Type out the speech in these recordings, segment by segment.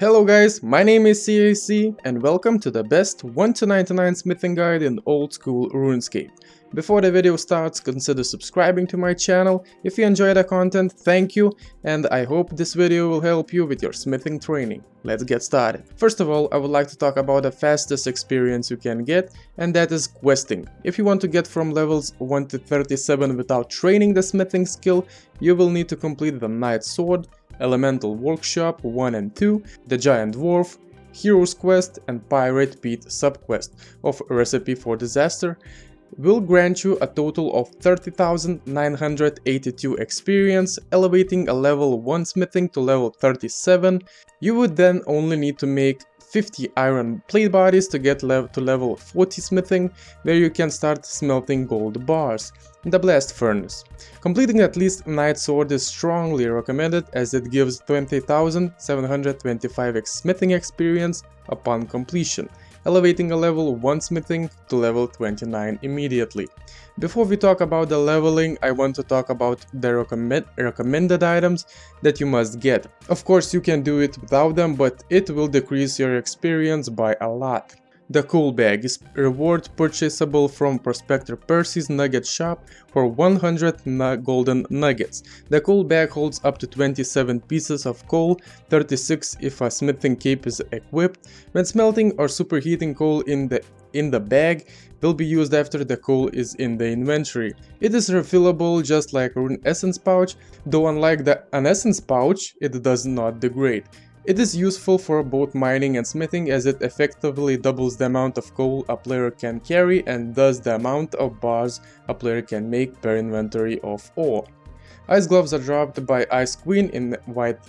Hello guys, my name is CAC and welcome to the best 1 to 99 smithing guide in old school RuneScape. Before the video starts, consider subscribing to my channel. If you enjoy the content, thank you, and I hope this video will help you with your smithing training. Let's get started. First of all, I would like to talk about the fastest experience you can get, and that is questing. If you want to get from levels 1 to 37 without training the smithing skill, you will need to complete the Knight Sword, Elemental Workshop 1 and 2, the Giant Dwarf, Hero's Quest and Pirate Pete subquest of Recipe for Disaster will grant you a total of 30,982 experience, elevating a level 1 smithing to level 37. You would then only need to make 50 iron plate bodies to get to level 40 smithing, where you can start smelting gold bars in the blast furnace. Completing at least Knight Sword is strongly recommended as it gives 20,725 smithing experience upon completion, elevating a level 1 smithing to level 29 immediately. Before we talk about the leveling, I want to talk about the recommended items that you must get. Of course, you can do it without them, but it will decrease your experience by a lot. The Cool Bag is reward purchasable from Prospector Percy's Nugget Shop for 100 golden nuggets. The Cool Bag holds up to 27 pieces of coal, 36 if a smithing cape is equipped. When smelting or superheating coal in the bag will be used after the coal is in the inventory. It is refillable just like a Rune Essence pouch, though unlike an Essence pouch, it does not degrade. It is useful for both mining and smithing as it effectively doubles the amount of coal a player can carry and thus the amount of bars a player can make per inventory of ore. Ice gloves are dropped by Ice Queen in White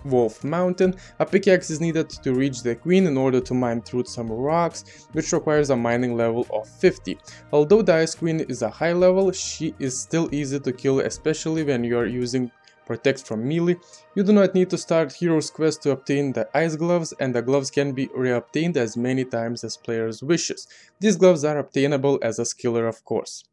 Wolf Mountain. A pickaxe is needed to reach the queen in order to mine through some rocks, which requires a mining level of 50. Although the Ice Queen is a high level, she is still easy to kill, especially when you are using Protect from melee. You do not need to start Hero's Quest to obtain the ice gloves, and the gloves can be reobtained as many times as players wishes. These gloves are obtainable as a skiller, of course.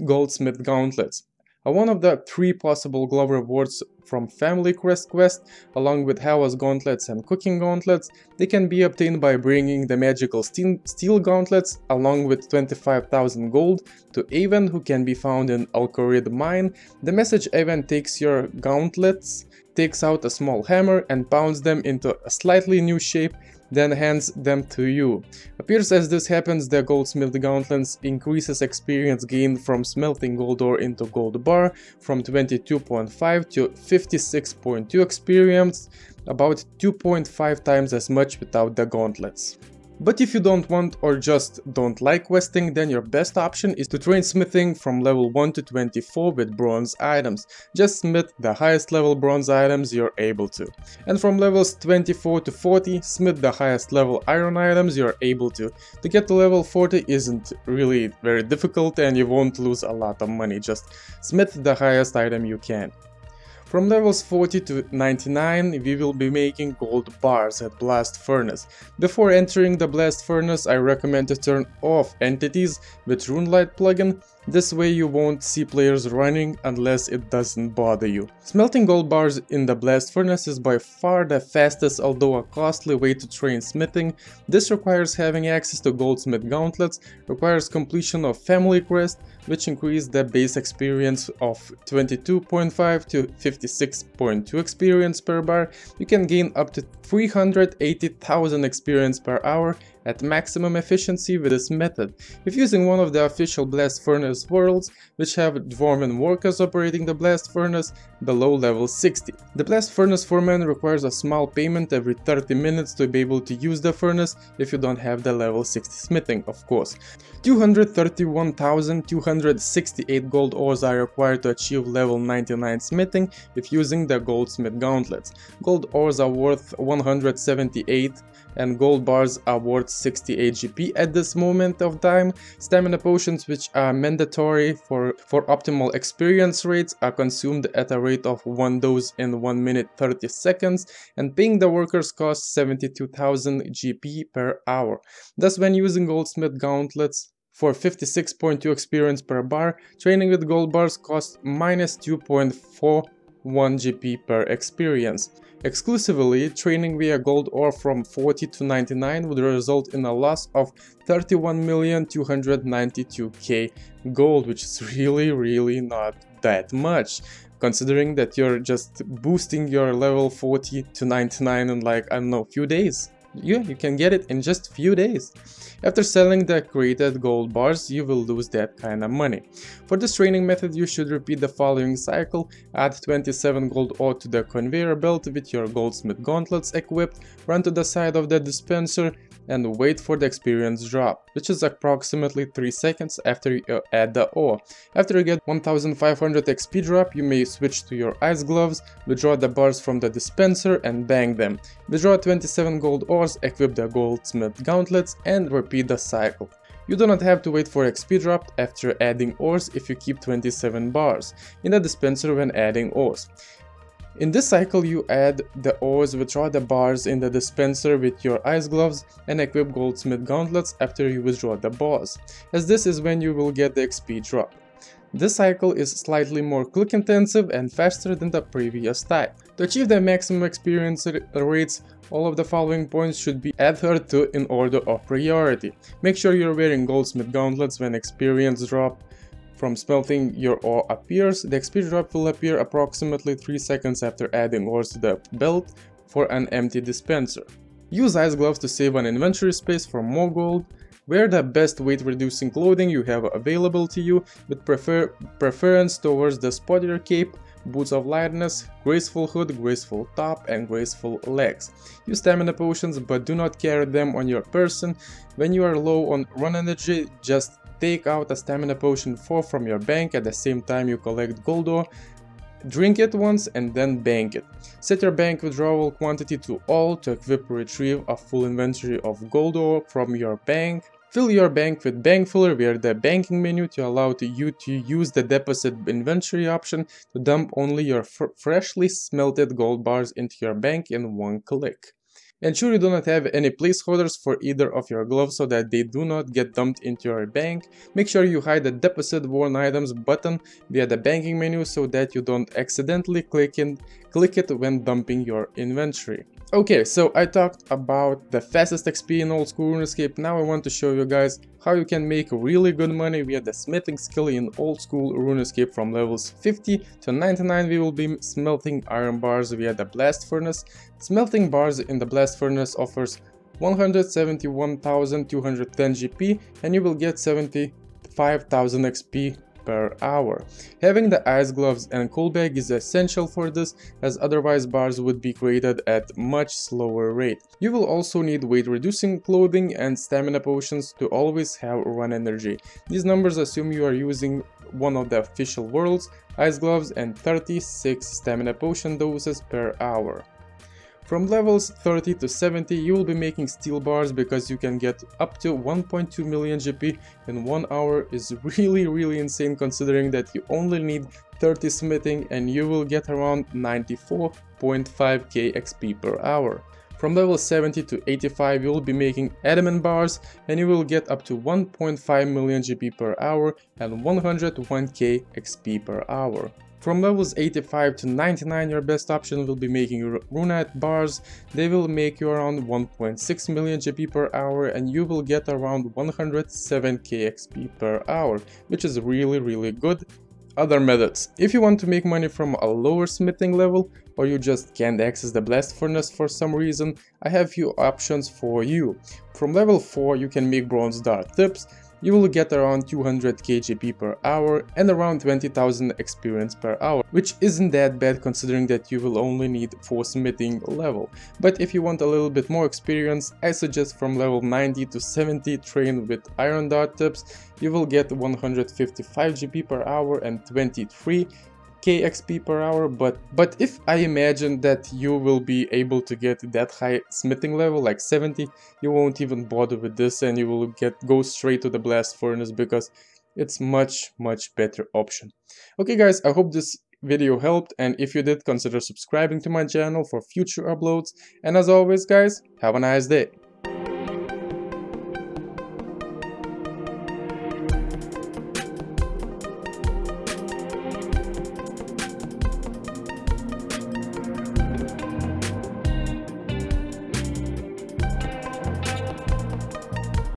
Goldsmith Gauntlets are one of the 3 possible glove rewards from Family Crest quest, along with Hava's Gauntlets and Cooking Gauntlets. They can be obtained by bringing the magical steel gauntlets along with 25,000 gold to Avon, who can be found in Alcorid Mine. The message Avon takes your gauntlets, takes out a small hammer and pounds them into a slightly new shape, then hands them to you. Appears as this happens, the Goldsmith Gauntlets increases experience gained from smelting gold ore into gold bar from 22.5 to 56.2 experience, about 2.5 times as much without the gauntlets. But if you don't want or just don't like questing, then your best option is to train smithing from level 1 to 24 with bronze items. Just smith the highest level bronze items you're able to. And from levels 24 to 40, smith the highest level iron items you're able to. To get to level 40 isn't really very difficult and you won't lose a lot of money, just smith the highest item you can. From levels 40 to 99, we will be making gold bars at Blast Furnace. Before entering the Blast Furnace, I recommend to turn off entities with Runelight plugin. This way you won't see players running unless it doesn't bother you. Smelting gold bars in the Blast Furnace is by far the fastest, although a costly way to train smithing. This requires having access to Goldsmith Gauntlets, requires completion of Family Crest, which increase the base experience of 22.5 to 56.2 experience per bar. You can gain up to 380,000 experience per hour at maximum efficiency with this method. If using one of the official Blast Furnace worlds, which have Dwarven workers operating the Blast Furnace below level 60. The Blast Furnace foreman requires a small payment every 30 minutes to be able to use the furnace if you don't have the level 60 smithing, of course. 231,268 gold ores are required to achieve level 99 smithing if using the Goldsmith Gauntlets. Gold ores are worth 178 and gold bars are worth 68 GP at this moment of time. Stamina potions, which are mandatory for optimal experience rates, are consumed at a rate of 1 dose in 1 minute 30 seconds, and paying the workers costs 72,000 GP per hour. Thus, when using Goldsmith Gauntlets for 56.2 experience per bar, training with gold bars costs minus 2.4 1 GP per experience. Exclusively, training via gold ore from 40 to 99 would result in a loss of 31,292k gold, which is really not that much, considering that you're just boosting your level 40 to 99 in like, I don't know, few days. Yeah, you can get it in just few days. After selling the created gold bars, you will lose that kind of money. For this training method, you should repeat the following cycle: add 27 gold ore to the conveyor belt with your goldsmith gauntlets equipped, run to the side of the dispenser, and wait for the experience drop, which is approximately 3 seconds after you add the ore. After you get 1500 XP drop, you may switch to your ice gloves, withdraw the bars from the dispenser and bang them. Withdraw 27 gold ores, equip the goldsmith gauntlets, and repeat the cycle. You do not have to wait for XP drop after adding ores if you keep 27 bars in the dispenser when adding ores. In this cycle, you add the ores, withdraw the bars in the dispenser with your ice gloves, and equip goldsmith gauntlets after you withdraw the bars, as this is when you will get the XP drop. This cycle is slightly more click intensive and faster than the previous type. To achieve the maximum experience rates, all of the following points should be adhered to in order of priority. Make sure you're wearing goldsmith gauntlets when experience drop from smelting your ore appears. The XP drop will appear approximately 3 seconds after adding ores to the belt for an empty dispenser. Use ice gloves to save on inventory space for more gold. Wear the best weight reducing clothing you have available to you, with preference towards the spottier cape, boots of lightness, graceful hood, graceful top, and graceful legs. Use stamina potions, but do not carry them on your person. When you are low on run energy, just take out a stamina potion 4 from your bank at the same time you collect gold ore, drink it once and then bank it. Set your bank withdrawal quantity to all to equip or retrieve a full inventory of gold ore from your bank. Fill your bank with bank filler via the banking menu to allow you to use the deposit inventory option to dump only your freshly smelted gold bars into your bank in one click. Ensure you do not have any placeholders for either of your gloves so that they do not get dumped into your bank. Make sure you hide the deposit worn items button via the banking menu so that you don't accidentally click it when dumping your inventory. Okay, so I talked about the fastest XP in old school Runescape. Now I want to show you guys how you can make really good money via the smithing skill in old school Runescape. From levels 50 to 99 we will be smelting iron bars via the blast furnace. Smelting bars in the blast furnace offers 171,210 GP and you will get 75,000 XP per hour. Having the ice gloves and coal bag is essential for this, as otherwise bars would be created at much slower rate. You will also need weight reducing clothing and stamina potions to always have run energy. These numbers assume you are using one of the official worlds, ice gloves, and 36 stamina potion doses per hour. From levels 30 to 70 you will be making steel bars because you can get up to 1.2 million GP in 1 hour. Is really insane considering that you only need 30 smithing and you will get around 94.5k XP per hour. From level 70 to 85 you will be making adamant bars and you will get up to 1.5 million GP per hour and 101k XP per hour. From levels 85 to 99 your best option will be making runite bars. They will make you around 1.6 million GP per hour and you will get around 107k XP per hour, which is really good. Other methods: if you want to make money from a lower smithing level or you just can't access the blast furnace for some reason, I have few options for you. From level 4 you can make bronze dart tips. You will get around 200k GP per hour and around 20,000 experience per hour, which isn't that bad considering that you will only need 4 smithing level. But if you want a little bit more experience, I suggest from level 90 to 70 train with iron dart tips. You will get 155 GP per hour and 23k XP per hour, but if I imagine that you will be able to get that high smithing level, like 70, you won't even bother with this and you will go straight to the blast furnace because it's much better option. Okay guys, I hope this video helped, and if you did, consider subscribing to my channel for future uploads, and as always guys, have a nice day.